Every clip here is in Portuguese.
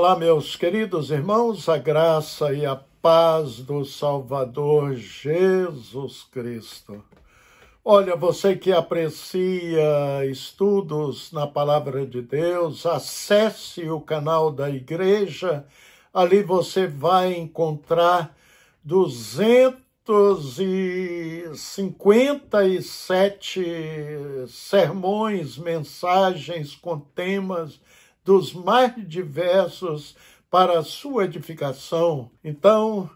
Olá, meus queridos irmãos, a graça e a paz do Salvador Jesus Cristo. Olha, você que aprecia estudos na Palavra de Deus, acesse o canal da igreja, ali você vai encontrar 257 sermões, mensagens com temas dos mais diversos para a sua edificação. Então,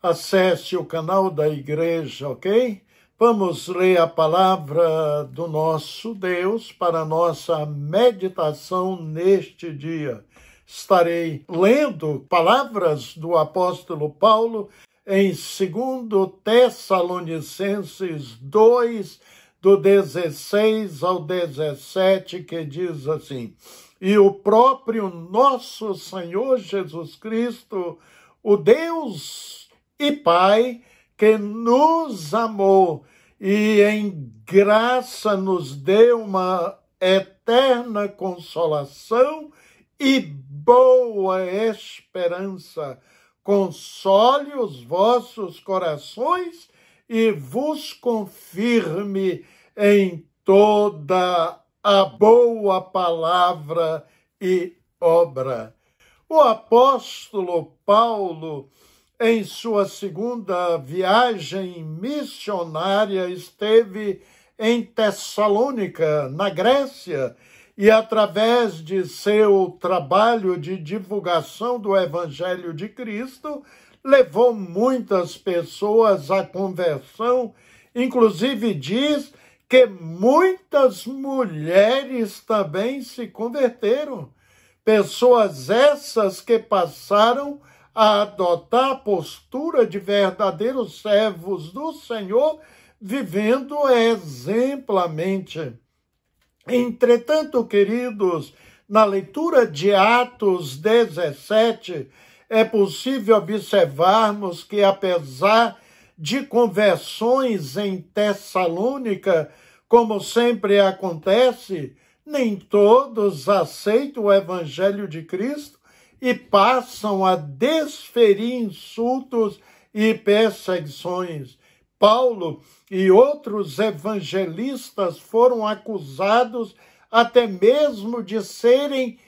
acesse o canal da igreja, ok? Vamos ler a palavra do nosso Deus para a nossa meditação neste dia. Estarei lendo palavras do apóstolo Paulo em 2 Tessalonicenses 2, do 16 ao 17, que diz assim: E o próprio nosso Senhor Jesus Cristo, o Deus e Pai, que nos amou e em graça nos deu uma eterna consolação e boa esperança, console os vossos corações e vos confirme em toda a boa palavra e obra. O apóstolo Paulo, em sua segunda viagem missionária, esteve em Tessalônica, na Grécia, e através de seu trabalho de divulgação do Evangelho de Cristo, levou muitas pessoas à conversão, inclusive diz que muitas mulheres também se converteram. Pessoas essas que passaram a adotar a postura de verdadeiros servos do Senhor, vivendo exemplarmente. Entretanto, queridos, na leitura de Atos 17, é possível observarmos que, apesar de conversões em Tessalônica, como sempre acontece, nem todos aceitam o Evangelho de Cristo e passam a desferir insultos e perseguições. Paulo e outros evangelistas foram acusados até mesmo de serem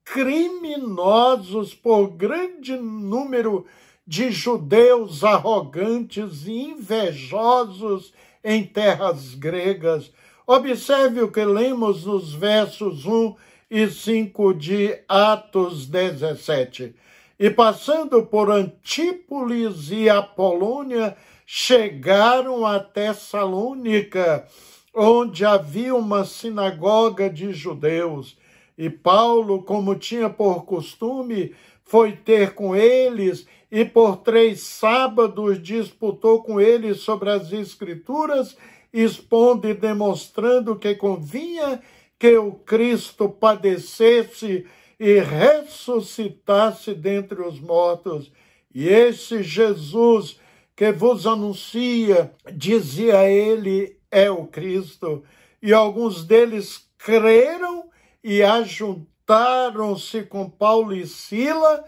criminosos por grande número de judeus arrogantes e invejosos em terras gregas. Observe o que lemos nos versos 1 e 5 de Atos 17. E passando por Antípolis e Apolônia, chegaram a Tessalônica, onde havia uma sinagoga de judeus. E Paulo, como tinha por costume, foi ter com eles e por 3 sábados disputou com eles sobre as Escrituras, expondo e demonstrando que convinha que o Cristo padecesse e ressuscitasse dentre os mortos. E esse Jesus que vos anuncia, dizia ele, é o Cristo. E alguns deles creram e ajuntaram-se com Paulo e Sila,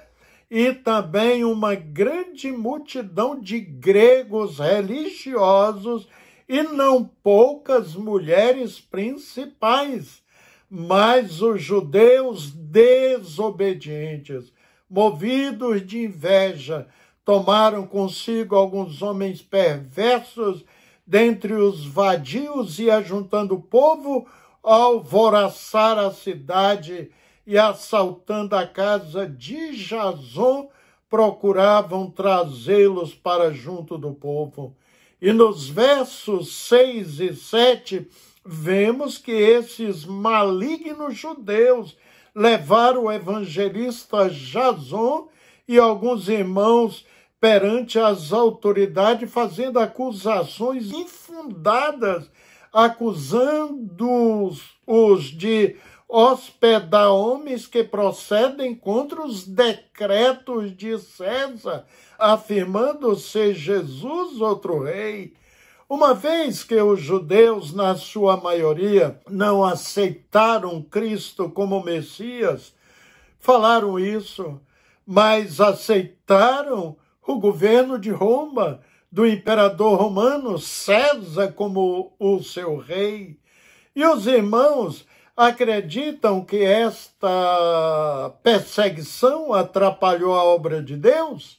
e também uma grande multidão de gregos religiosos e não poucas mulheres principais. Mas os judeus desobedientes, movidos de inveja, tomaram consigo alguns homens perversos dentre os vadios e, ajuntando o povo, alvoroçar a cidade e, assaltando a casa de Jason, procuravam trazê-los para junto do povo. E nos versos 6 e 7, vemos que esses malignos judeus levaram o evangelista Jason e alguns irmãos perante as autoridades, fazendo acusações infundadas, acusando-os de hospedar homens que procedem contra os decretos de César, afirmando ser Jesus outro rei. Uma vez que os judeus, na sua maioria, não aceitaram Cristo como Messias, falaram isso. mas aceitaram o governo de Roma, do imperador romano César como o seu rei. E os irmãos acreditam que esta perseguição atrapalhou a obra de Deus?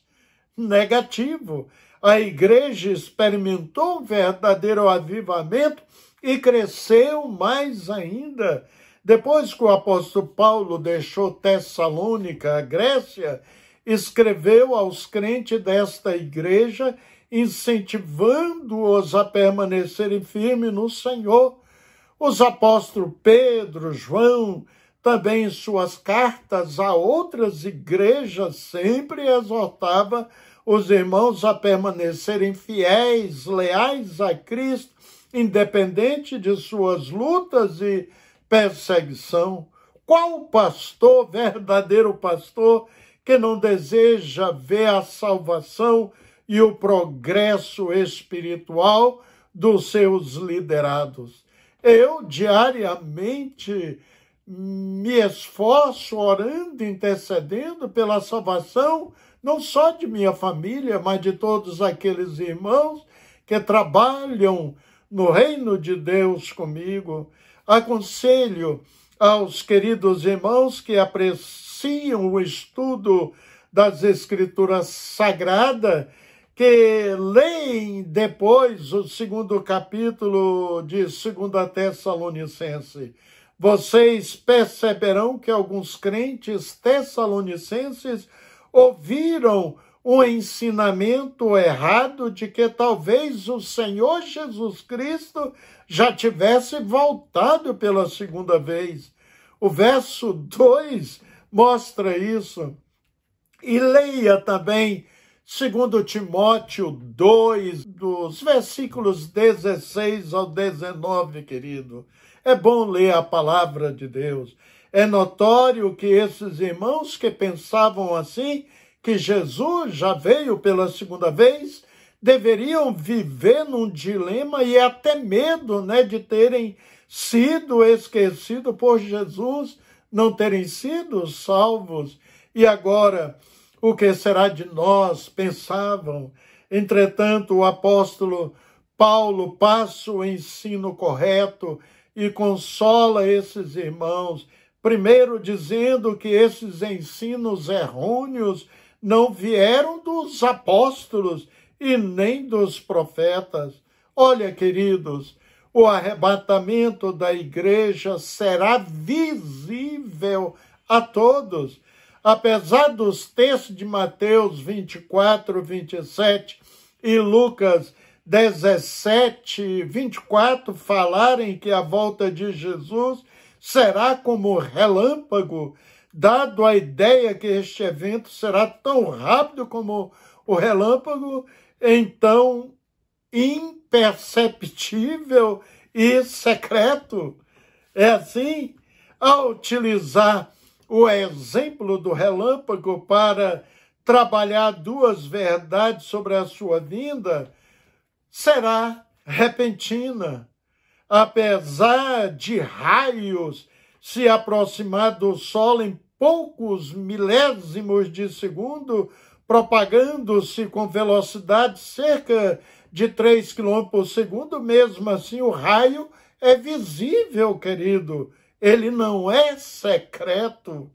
Negativo. A igreja experimentou um verdadeiro avivamento e cresceu mais ainda. Depois que o apóstolo Paulo deixou Tessalônica, a Grécia, escreveu aos crentes desta igreja, incentivando-os a permanecerem firmes no Senhor. Os apóstolos Pedro, João, também em suas cartas a outras igrejas, sempre exortava os irmãos a permanecerem fiéis, leais a Cristo, independente de suas lutas e perseguição. Qual pastor, verdadeiro pastor, que não deseja ver a salvação e o progresso espiritual dos seus liderados? Eu diariamente me esforço orando, intercedendo pela salvação, não só de minha família, mas de todos aqueles irmãos que trabalham no reino de Deus comigo. Aconselho aos queridos irmãos que apreciam o estudo das Escrituras Sagradas, que leem depois o 2º capítulo de 2 Tessalonicenses. Vocês perceberão que alguns crentes tessalonicenses ouviram um ensinamento errado de que talvez o Senhor Jesus Cristo já tivesse voltado pela segunda vez. O verso 2 mostra isso. E leia também 2 Timóteo 2, dos versículos 16 ao 19, querido. É bom ler a palavra de Deus. É notório que esses irmãos que pensavam assim, que Jesus já veio pela segunda vez, deveriam viver num dilema e até medo, de terem sido esquecidos por Jesus, não terem sido salvos. E agora, o que será de nós? Pensavam. Entretanto, o apóstolo Paulo passa o ensino correto e consola esses irmãos, primeiro dizendo que esses ensinos errôneos não vieram dos apóstolos e nem dos profetas. Olha, queridos, o arrebatamento da igreja será visível a todos. Apesar dos textos de Mateus 24, 27 e Lucas 17, 24 falarem que a volta de Jesus será como relâmpago, dado a ideia que este evento será tão rápido como o relâmpago, então imperceptível e secreto. É assim, ao utilizar o exemplo do relâmpago para trabalhar duas verdades sobre a sua vinda, será repentina. Apesar de raios se aproximar do Sol em poucos milésimos de segundo, propagando-se com velocidade cerca de 3 km por segundo, mesmo assim o raio é visível, querido. Ele não é secreto.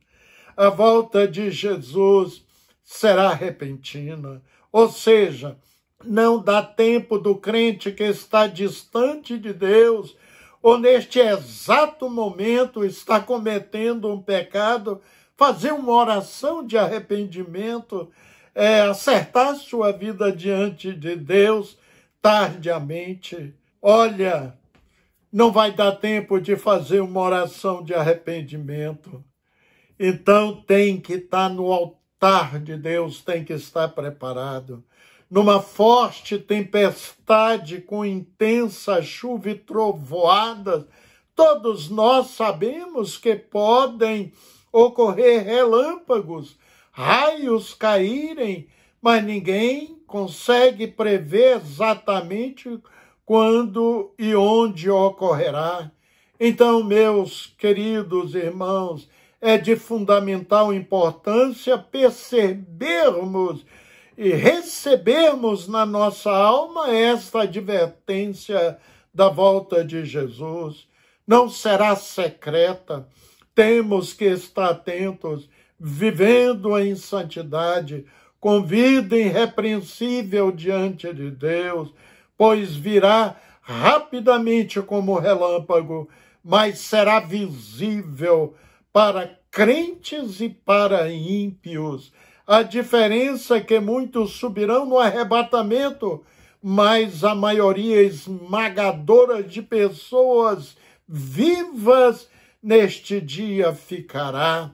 A volta de Jesus será repentina, ou seja, não dá tempo do crente que está distante de Deus ou neste exato momento está cometendo um pecado, fazer uma oração de arrependimento, acertar sua vida diante de Deus tardiamente. Olha, não vai dar tempo de fazer uma oração de arrependimento. Então tem que estar no altar de Deus, tem que estar preparado. Numa forte tempestade com intensa chuva e trovoadas, todos nós sabemos que podem ocorrer relâmpagos, raios caírem, mas ninguém consegue prever exatamente quando e onde ocorrerá. Então, meus queridos irmãos, é de fundamental importância percebermos e recebermos na nossa alma esta advertência da volta de Jesus. Não será secreta, temos que estar atentos, vivendo em santidade, com vida irrepreensível diante de Deus, pois virá rapidamente como relâmpago, mas será visível para crentes e para ímpios. A diferença é que muitos subirão no arrebatamento, mas a maioria esmagadora de pessoas vivas neste dia ficará.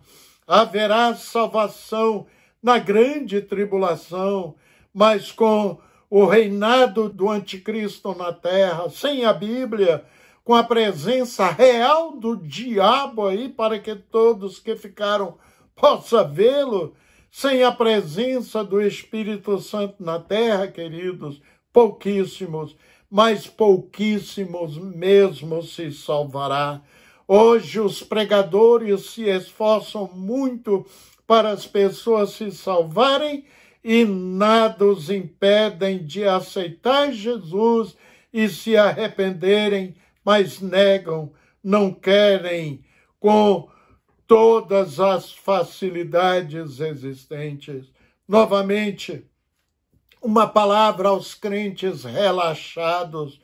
Haverá salvação na grande tribulação, mas com o reinado do anticristo na terra, sem a Bíblia, com a presença real do diabo aí, para que todos que ficaram possam vê-lo, sem a presença do Espírito Santo na terra, queridos, pouquíssimos, mas pouquíssimos mesmo se salvará. Hoje os pregadores se esforçam muito para as pessoas se salvarem e nada os impedem de aceitar Jesus e se arrependerem, mas negam, não querem com todas as facilidades existentes. Novamente, uma palavra aos crentes relaxados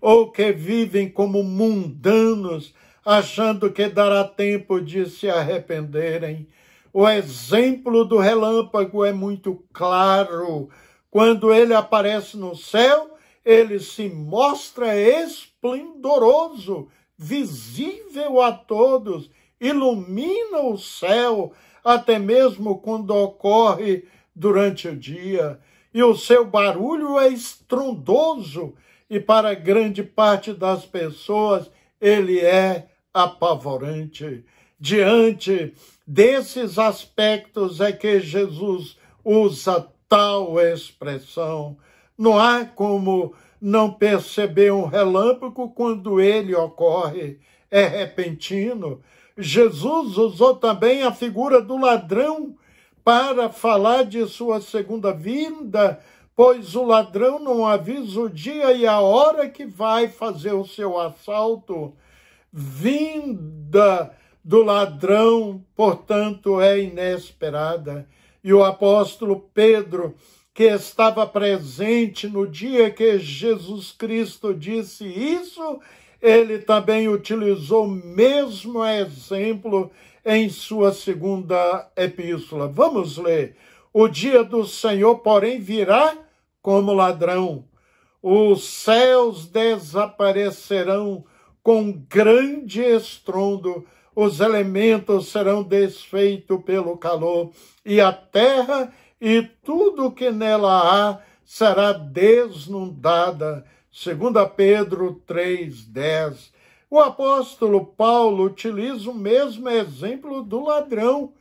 ou que vivem como mundanos, achando que dará tempo de se arrependerem. O exemplo do relâmpago é muito claro. Quando ele aparece no céu, ele se mostra esplendoroso, visível a todos, ilumina o céu, até mesmo quando ocorre durante o dia. E o seu barulho é estrondoso, e para grande parte das pessoas ele é apavorante. Diante desses aspectos é que Jesus usa tal expressão. Não há como não perceber um relâmpago quando ele ocorre. É repentino. Jesus usou também a figura do ladrão para falar de sua segunda vinda, pois o ladrão não avisa o dia e a hora que vai fazer o seu assalto. Vinda do ladrão, portanto, é inesperada. E o apóstolo Pedro, que estava presente no dia que Jesus Cristo disse isso, ele também utilizou o mesmo exemplo em sua segunda epístola. Vamos ler. O dia do Senhor, porém, virá como ladrão. Os céus desaparecerão com grande estrondo, os elementos serão desfeitos pelo calor, e a terra e tudo que nela há será desnudada. 2 Pedro 3,10. O apóstolo Paulo utiliza o mesmo exemplo do ladrão.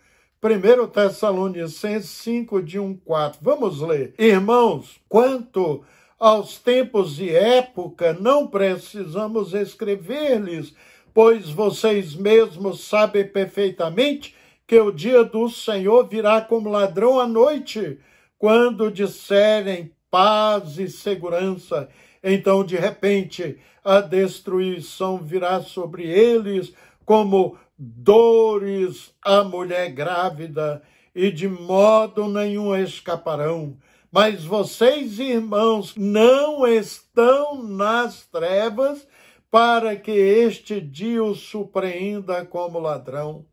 1 Tessalonicenses 5, de 1-4. Vamos ler. Irmãos, quanto aos tempos e época, não precisamos escrever-lhes, pois vocês mesmos sabem perfeitamente que o dia do Senhor virá como ladrão à noite, quando disserem paz e segurança. Então, de repente, a destruição virá sobre eles como dores à mulher grávida, e de modo nenhum escaparão. Mas vocês, irmãos, não estão nas trevas para que este dia os surpreenda como ladrão.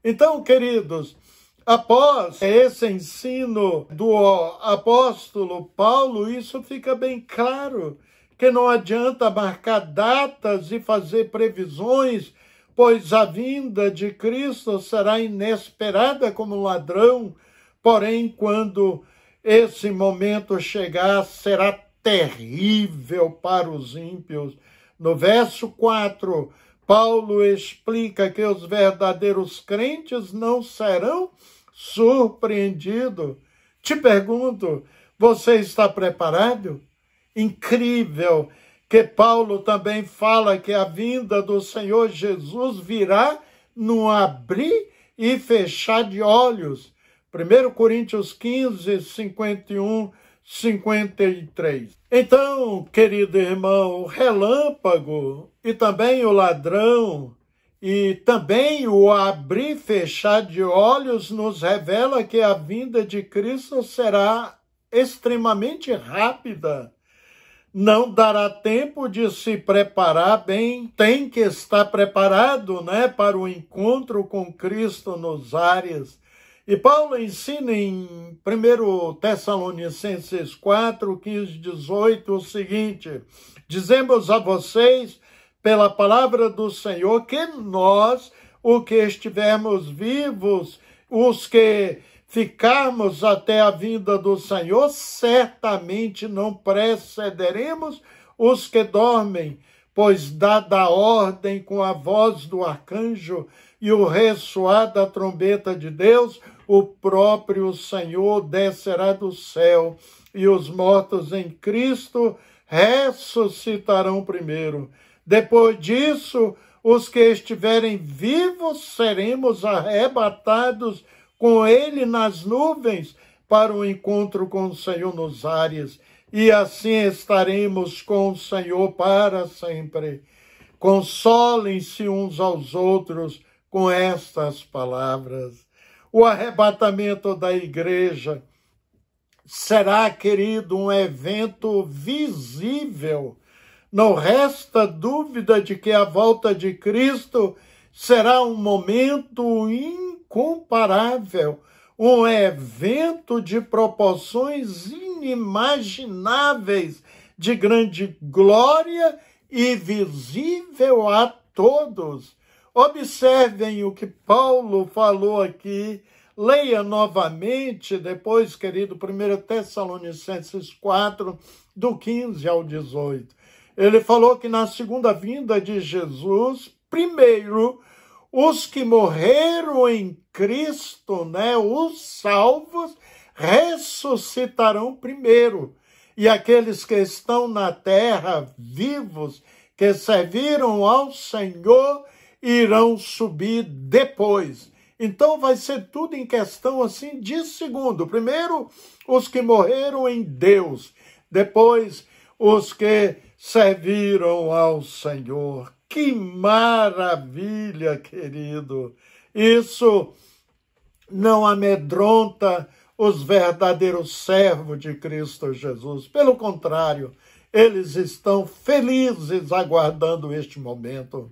Então, queridos, após esse ensino do apóstolo Paulo, isso fica bem claro, que não adianta marcar datas e fazer previsões, pois a vinda de Cristo será inesperada como ladrão, porém, quando esse momento chegar, será terrível para os ímpios. No verso 4, Paulo explica que os verdadeiros crentes não serão surpreendidos. Te pergunto, você está preparado? Incrível que Paulo também fala que a vinda do Senhor Jesus virá no abrir e fechar de olhos. 1 Coríntios 15, 51, 53. Então, querido irmão, o relâmpago e também o ladrão e também o abrir e fechar de olhos nos revela que a vinda de Cristo será extremamente rápida. Não dará tempo de se preparar bem, tem que estar preparado, né, para o encontro com Cristo nos ares. E Paulo ensina em 1 Tessalonicenses 4, 15, 18 o seguinte: dizemos a vocês, pela palavra do Senhor, que nós, o que estivermos vivos, os que ficarmos até a vinda do Senhor, certamente não precederemos os que dormem, pois dada a ordem com a voz do arcanjo e o ressoar da trombeta de Deus, o próprio Senhor descerá do céu, e os mortos em Cristo ressuscitarão primeiro. Depois disso, os que estiverem vivos seremos arrebatados com ele nas nuvens para o encontro com o Senhor nos ares, e assim estaremos com o Senhor para sempre. Consolem-se uns aos outros com estas palavras. O arrebatamento da igreja será, querido, um evento visível. Não resta dúvida de que a volta de Cristo será um momento incomparável, um evento de proporções inimagináveis, de grande glória e visível a todos. Observem o que Paulo falou aqui. Leia novamente, depois, querido, 1 Tessalonicenses 4, do 15 ao 18. Ele falou que na segunda vinda de Jesus, primeiro, os que morreram em Cristo, né, os salvos, ressuscitarão primeiro. E aqueles que estão na terra, vivos, que serviram ao Senhor, irão subir depois. Então vai ser tudo em questão assim de segundo. Primeiro, os que morreram em Deus. Depois, os que serviram ao Senhor. Que maravilha, querido! Isso não amedronta os verdadeiros servos de Cristo Jesus. Pelo contrário, eles estão felizes aguardando este momento.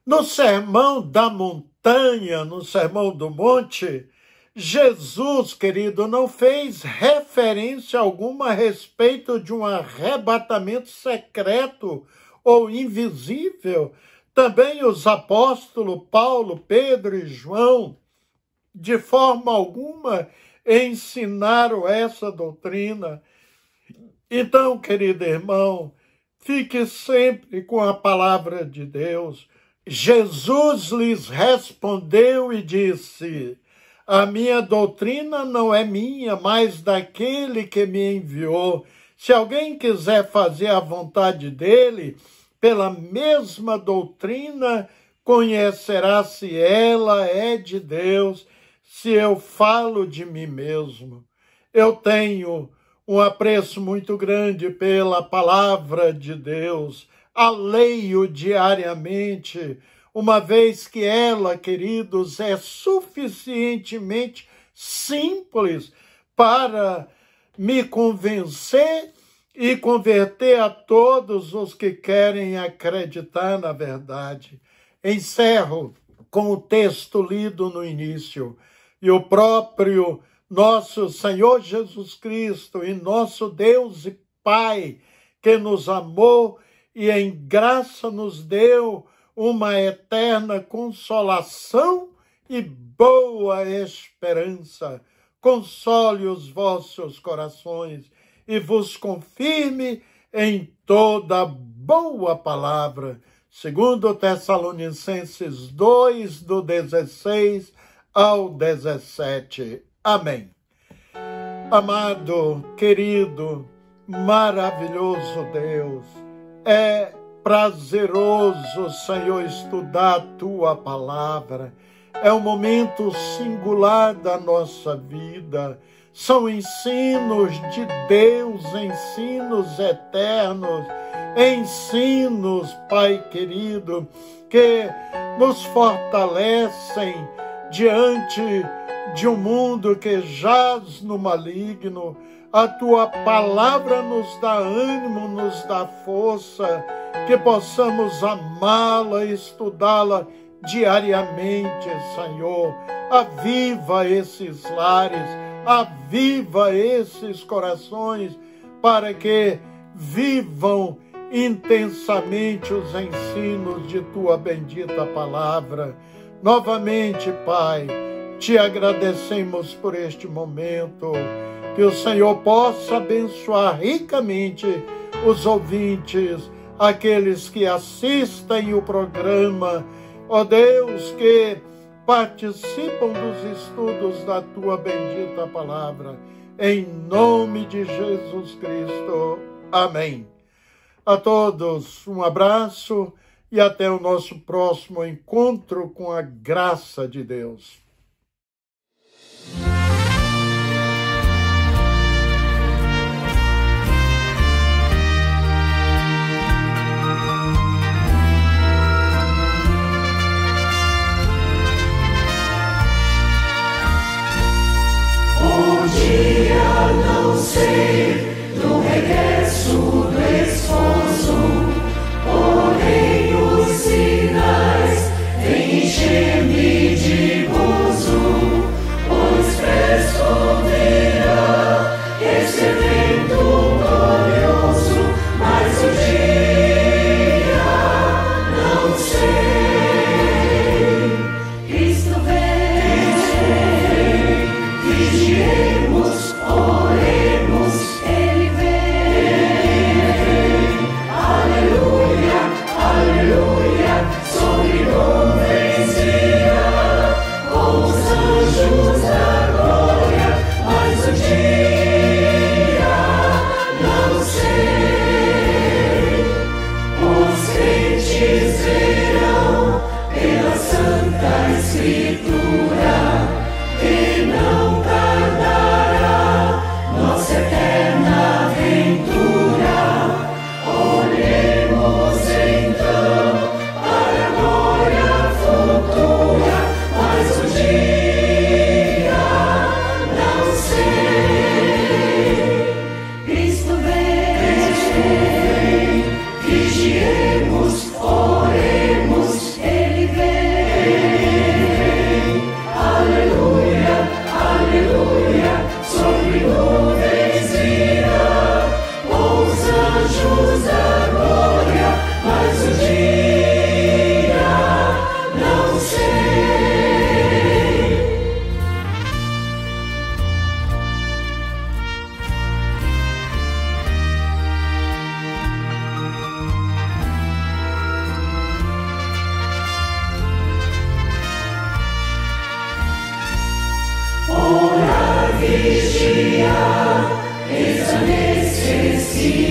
No Sermão da Montanha, no Sermão do Monte, Jesus, querido, não fez referência alguma a respeito de um arrebatamento secreto ou invisível. Também os apóstolos Paulo, Pedro e João, de forma alguma, ensinaram essa doutrina. Então, querido irmão, fique sempre com a palavra de Deus. Jesus lhes respondeu e disse: a minha doutrina não é minha, mas daquele que me enviou. Se alguém quiser fazer a vontade dele, pela mesma doutrina, conhecerá se ela é de Deus, se eu falo de mim mesmo. Eu tenho um apreço muito grande pela palavra de Deus. A leio diariamente, uma vez que ela, queridos, é suficientemente simples para me convencer e converter a todos os que querem acreditar na verdade. Encerro com o texto lido no início. E o próprio nosso Senhor Jesus Cristo e nosso Deus e Pai, que nos amou e em graça nos deu uma eterna consolação e boa esperança. Console os vossos corações e vos confirme em toda boa palavra. Segundo Tessalonicenses 2, do 16 ao 17. Amém. Amado, querido, maravilhoso Deus, é prazeroso, Senhor, estudar a Tua palavra. é um momento singular da nossa vida. São ensinos de Deus, ensinos eternos, ensinos, Pai querido, que nos fortalecem diante de um mundo que jaz no maligno. A Tua palavra nos dá ânimo, nos dá força, que possamos amá-la, estudá-la diariamente, Senhor. Aviva esses lares, aviva esses corações, para que vivam intensamente os ensinos de Tua bendita palavra. Novamente, Pai, Te agradecemos por este momento, que o Senhor possa abençoar ricamente os ouvintes, aqueles que assistem o programa, ó Deus, que participam dos estudos da Tua bendita palavra. Em nome de Jesus Cristo. Amém. A todos um abraço e até o nosso próximo encontro com a graça de Deus. O dia não sei do regresso do esposo, porém os sinais vêm encher-me de gozo, pois presto virá esse evento glorioso, mas o dia não sei. Cristo vem, vigiemos, oremos, Ele vem. Aleluia, aleluia, sobre nuvens virá, com os anjos da glória, mas o dia não sei. Os crentes verão pela Santa Escritura que não tardará nossa eterna aventura. Olhemos então para a glória futura, mas o dia não sei. Cristo vem, vigiemos, oremos, Ele vem. Aleluia, aleluia, sobre nuvens virá, com os anjos da glória, mas o dia não sei. Orar, vigiar, eis a necessidade.